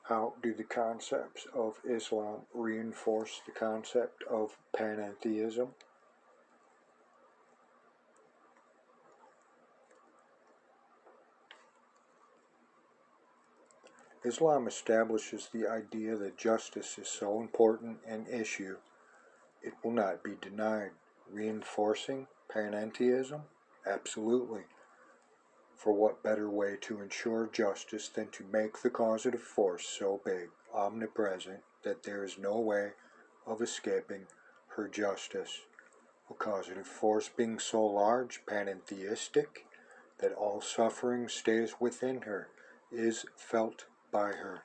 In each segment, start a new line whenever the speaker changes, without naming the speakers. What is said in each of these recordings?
How do the concepts of Islam reinforce the concept of panentheism? Islam establishes the idea that justice is so important an issue it will not be denied. Reinforcing panentheism? Absolutely. For what better way to ensure justice than to make the causative force so big, omnipresent, that there is no way of escaping her justice? A causative force being so large, panentheistic, that all suffering stays within her, is felt by her.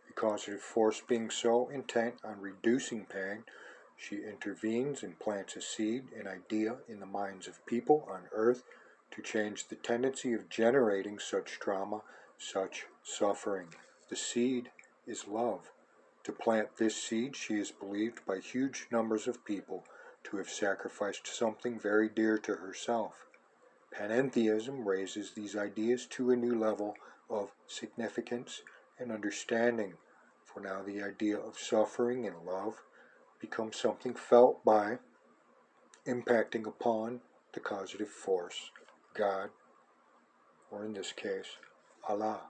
A causative force being so intent on reducing pain, she intervenes and plants a seed, an idea in the minds of people on earth to change the tendency of generating such trauma, such suffering. The seed is love. To plant this seed, she is believed by huge numbers of people to have sacrificed something very dear to herself. Panentheism raises these ideas to a new level of significance and understanding, for now the idea of suffering and love becomes something felt by, impacting upon the causative force, God, or in this case, Allah.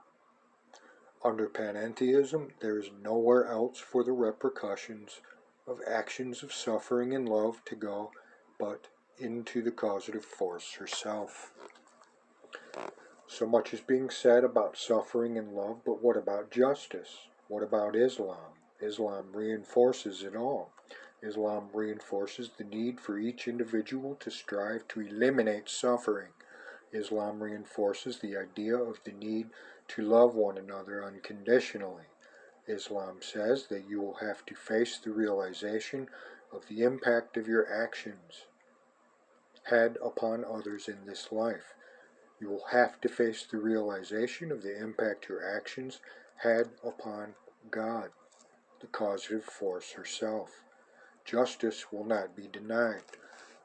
Under panentheism, there is nowhere else for the repercussions of actions of suffering and love to go but into the causative force herself. So much is being said about suffering and love, but what about justice? What about Islam? Islam reinforces it all. Islam reinforces the need for each individual to strive to eliminate suffering. Islam reinforces the idea of the need to love one another unconditionally. Islam says that you will have to face the realization of the impact of your actions had upon others in this life. You will have to face the realization of the impact your actions had upon God, the causative force herself. Justice will not be denied.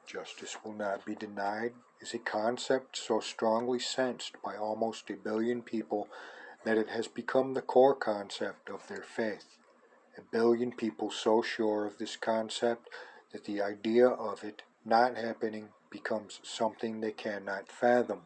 Justice will not be denied is a concept so strongly sensed by almost 1 billion people that it has become the core concept of their faith. 1 billion people so sure of this concept that the idea of it not happening becomes something they cannot fathom.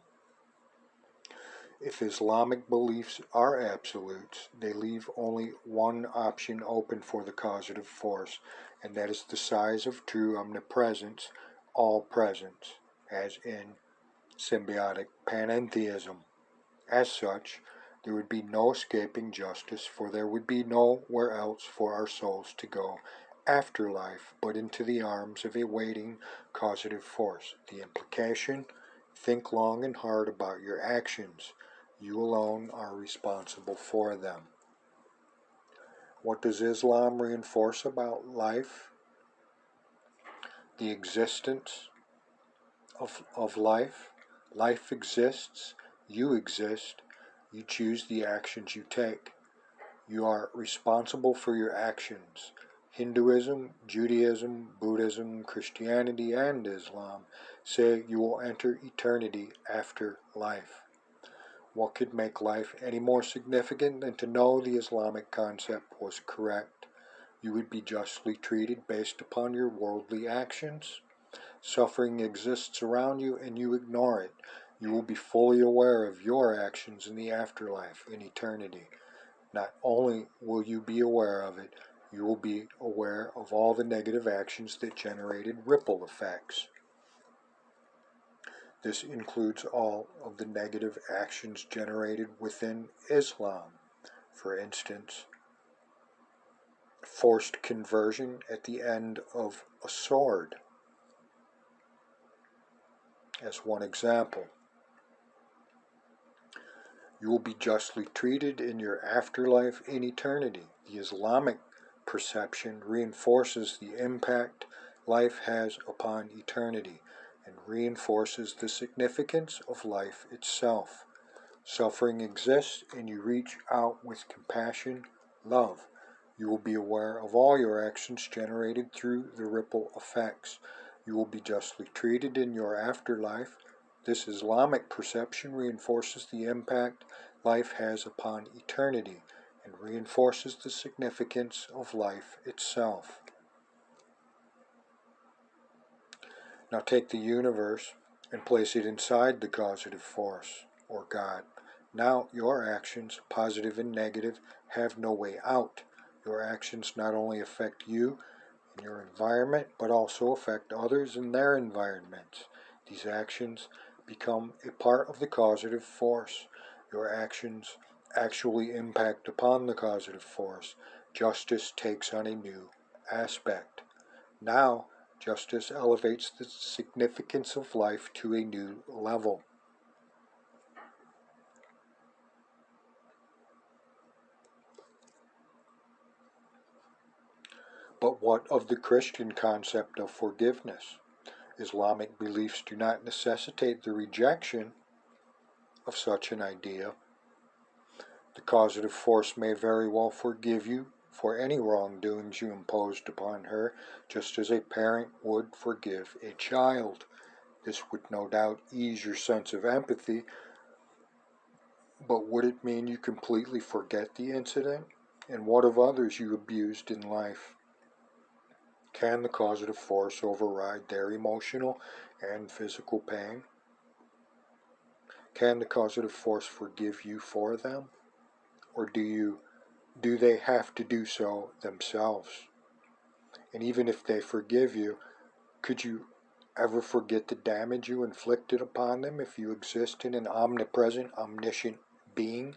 If Islamic beliefs are absolutes, they leave only one option open for the causative force, and that is the size of true omnipresence, all presence, as in symbiotic panentheism. As such, there would be no escaping justice, for there would be nowhere else for our souls to go after life but into the arms of a waiting causative force. The implication: think long and hard about your actions. You alone are responsible for them. What does Islam reinforce about life? The existence of life. Life exists. You exist. You choose the actions you take. You are responsible for your actions. Hinduism, Judaism, Buddhism, Christianity, and Islam say you will enter eternity after life. What could make life any more significant than to know the Islamic concept was correct? You would be justly treated based upon your worldly actions. Suffering exists around you and you ignore it. You will be fully aware of your actions in the afterlife, in eternity. Not only will you be aware of it, you will be aware of all the negative actions that generated ripple effects. This includes all of the negative actions generated within Islam. For instance, forced conversion at the end of a sword, as one example. You will be justly treated in your afterlife in eternity. The Islamic perception reinforces the impact life has upon eternity and reinforces the significance of life itself. Suffering exists and you reach out with compassion, love. You will be aware of all your actions generated through the ripple effects. You will be justly treated in your afterlife. This Islamic perception reinforces the impact life has upon eternity and reinforces the significance of life itself. Now take the universe and place it inside the causative force, or God. Now your actions, positive and negative, have no way out. Your actions not only affect you and your environment, but also affect others and their environments. These actions become a part of the causative force. Your actions actually impact upon the causative force. Justice takes on a new aspect. Now, justice elevates the significance of life to a new level. But what of the Christian concept of forgiveness? Islamic beliefs do not necessitate the rejection of such an idea. The causative force may very well forgive you for any wrongdoings you imposed upon her, just as a parent would forgive a child. This would no doubt ease your sense of empathy, but would it mean you completely forget the incident? And what of others you abused in life? Can the causative force override their emotional and physical pain? Can the causative force forgive you for them? Or do they have to do so themselves? And even if they forgive you, could you ever forget the damage you inflicted upon them if you exist in an omnipresent, omniscient being?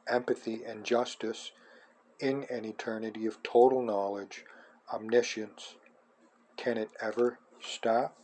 Empathy and justice in an eternity of total knowledge, omniscience, can it ever stop?